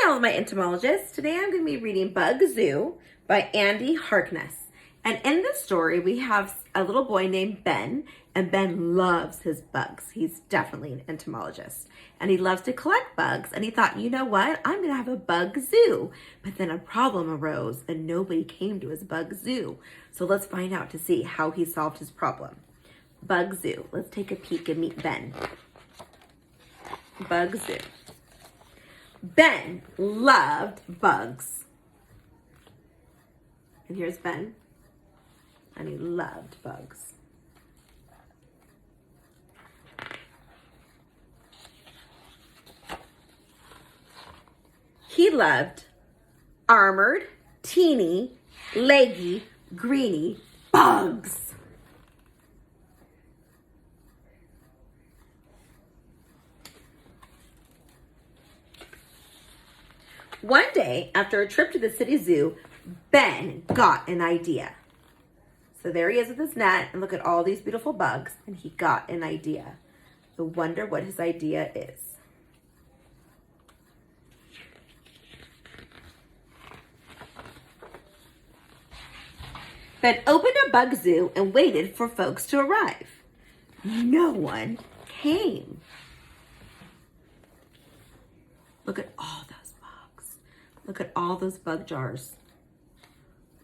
all of my entomologists. Today I'm going to be reading Bug Zoo by Andy Harkness. And in this story, we have a little boy named Ben, and Ben loves his bugs. He's definitely an entomologist. And he loves to collect bugs, and he thought, you know what? I'm going to have a bug zoo. But then a problem arose, and nobody came to his bug zoo. So let's find out to see how he solved his problem. Bug Zoo. Let's take a peek and meet Ben. Bug Zoo. Ben loved bugs. And here's Ben. And he loved bugs. He loved armored, teeny, leggy, greeny bugs. One day, after a trip to the city zoo, Ben got an idea. So there he is with his net, and look at all these beautiful bugs, and he got an idea. I wonder what his idea is. Ben opened a bug zoo and waited for folks to arrive. No one came. Look at all those bugs. Look at all those bug jars.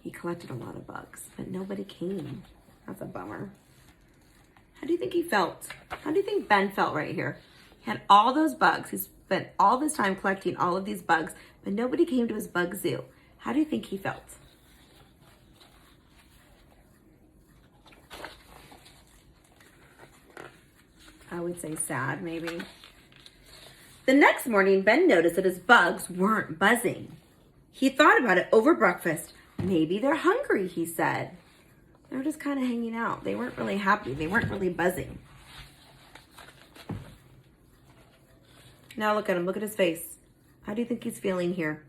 He collected a lot of bugs, but nobody came. That's a bummer. How do you think he felt? How do you think Ben felt right here? He had all those bugs. He spent all this time collecting all of these bugs, but nobody came to his bug zoo. How do you think he felt? I would say sad, maybe. The next morning, Ben noticed that his bugs weren't buzzing. He thought about it over breakfast. Maybe they're hungry, he said. They were just kind of hanging out. They weren't really happy. They weren't really buzzing. Now look at him. Look at his face. How do you think he's feeling here?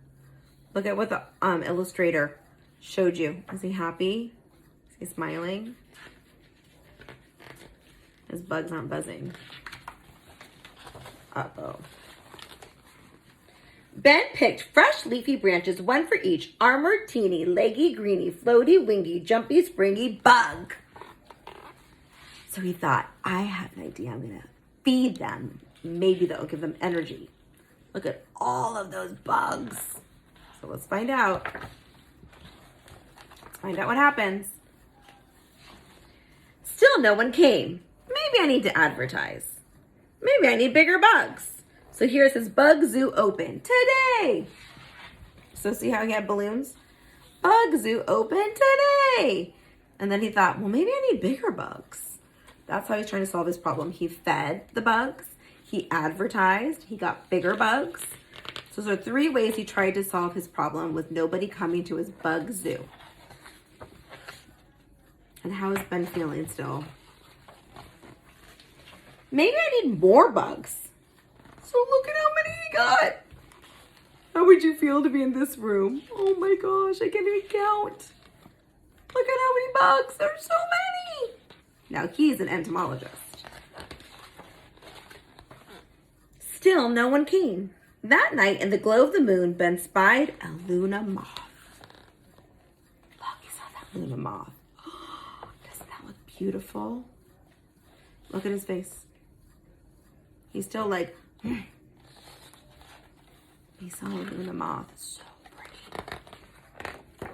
Look at what the illustrator showed you. Is he happy? Is he smiling? His bugs aren't buzzing. Uh-oh. Ben picked fresh leafy branches, one for each armored, teeny, leggy, greeny, floaty, wingy, jumpy, springy bug. So he thought, I have an idea. I'm going to feed them. Maybe that will give them energy. Look at all of those bugs. So let's find out. Let's find out what happens. Still no one came. Maybe I need to advertise. Maybe I need bigger bugs. So here's his bug zoo open today. So see how he had balloons? Bug zoo open today. And then he thought, well, maybe I need bigger bugs. That's how he's trying to solve his problem. He fed the bugs. He advertised. He got bigger bugs. So those are 3 ways he tried to solve his problem with nobody coming to his bug zoo. And how is Ben feeling still? Maybe I need more bugs. So look at how many he got. How would you feel to be in this room? Oh my gosh, I can't even count. Look at how many bugs. There's so many. Now he's an entomologist. Still no one came. That night in the glow of the moon, Ben spied a Luna moth. Look, he saw that Luna moth. Doesn't that look beautiful? Look at his face. He's still like, he saw a Luna moth. So pretty.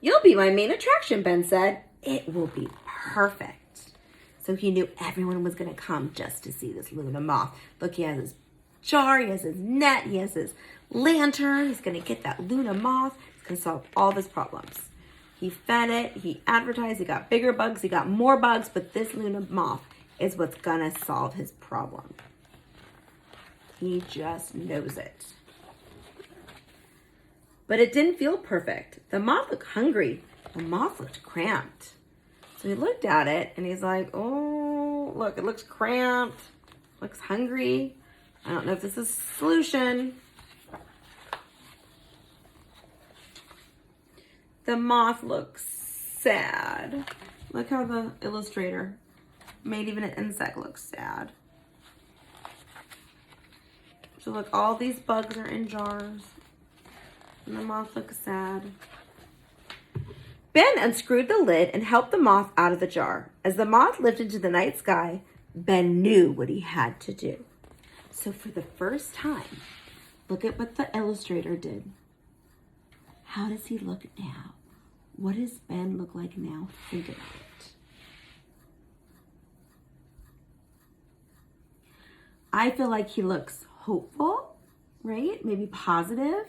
You'll be my main attraction, Ben said. It will be perfect. So he knew everyone was going to come just to see this Luna moth. Look, he has his jar, he has his net, he has his lantern. He's going to get that Luna moth. He's going to solve all of his problems. He fed it, he advertised, he got bigger bugs, he got more bugs, but this Luna moth is what's gonna solve his problem. He just knows it. But it didn't feel perfect. The moth looked hungry. The moth looked cramped. So he looked at it and he's like, oh, look, it looks cramped, looks hungry. I don't know if this is a solution. The moth looks sad. Look how the illustrator made even an insect look sad. So look, all these bugs are in jars. And the moth looks sad. Ben unscrewed the lid and helped the moth out of the jar. As the moth lifted to the night sky, Ben knew what he had to do. So for the first time, look at what the illustrator did. How does he look now? What does Ben look like now? Think about it. I feel like he looks hopeful, right? Maybe positive.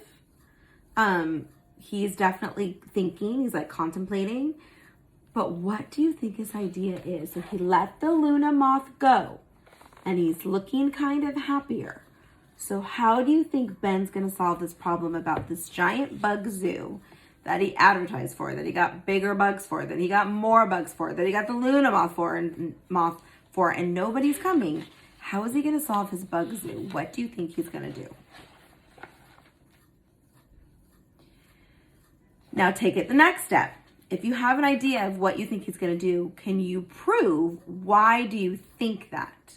He's definitely thinking, he's like contemplating. But what do you think his idea is? So he let the Luna moth go and he's looking kind of happier. So how do you think Ben's gonna solve this problem about this giant bug zoo that he advertised for, that he got bigger bugs for, that he got more bugs for, that he got the Luna moth for, and nobody's coming? How is he gonna solve his bug zoo? What do you think he's gonna do? Now take it the next step. If you have an idea of what you think he's gonna do, can you prove why do you think that?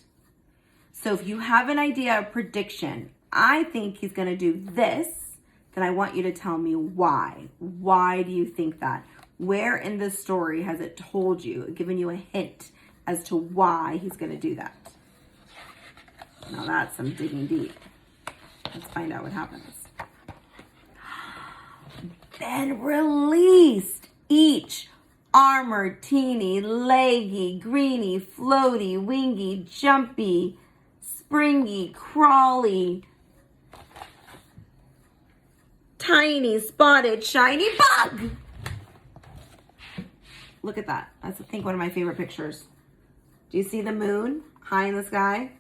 So if you have an idea, a prediction, I think he's gonna do this, then I want you to tell me why. Why do you think that? Where in the story has it told you, given you a hint as to why he's gonna do that? Now that's some digging deep. Let's find out what happens. Ben released each armored, teeny, leggy, greeny, floaty, wingy, jumpy, springy, crawly, tiny, spotted, shiny bug. Look at that. That's, I think, one of my favorite pictures. Do you see the moon high in the sky?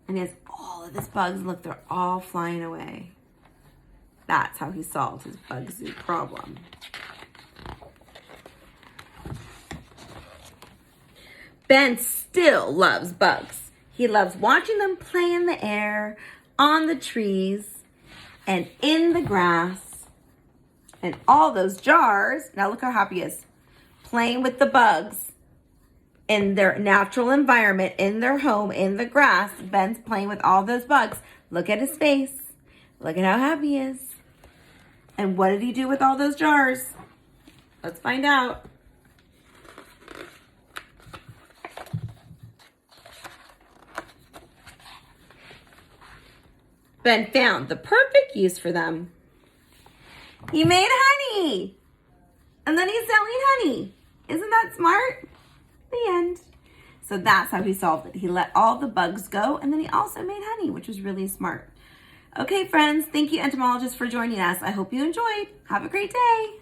And he has all of his bugs. Look, they're all flying away. That's how he solved his bug zoo problem. Ben still loves bugs. He loves watching them play in the air, on the trees, and in the grass, and all those jars. Now look how happy he is. Playing with the bugs in their natural environment, in their home, in the grass. Ben's playing with all those bugs. Look at his face. Look at how happy he is. And what did he do with all those jars? Let's find out. Ben found the perfect use for them. He made honey. And then he's selling honey. Isn't that smart? The end. So that's how he solved it. He let all the bugs go, and then he also made honey, which was really smart. Okay, friends, thank you, entomologists, for joining us. I hope you enjoyed. Have a great day.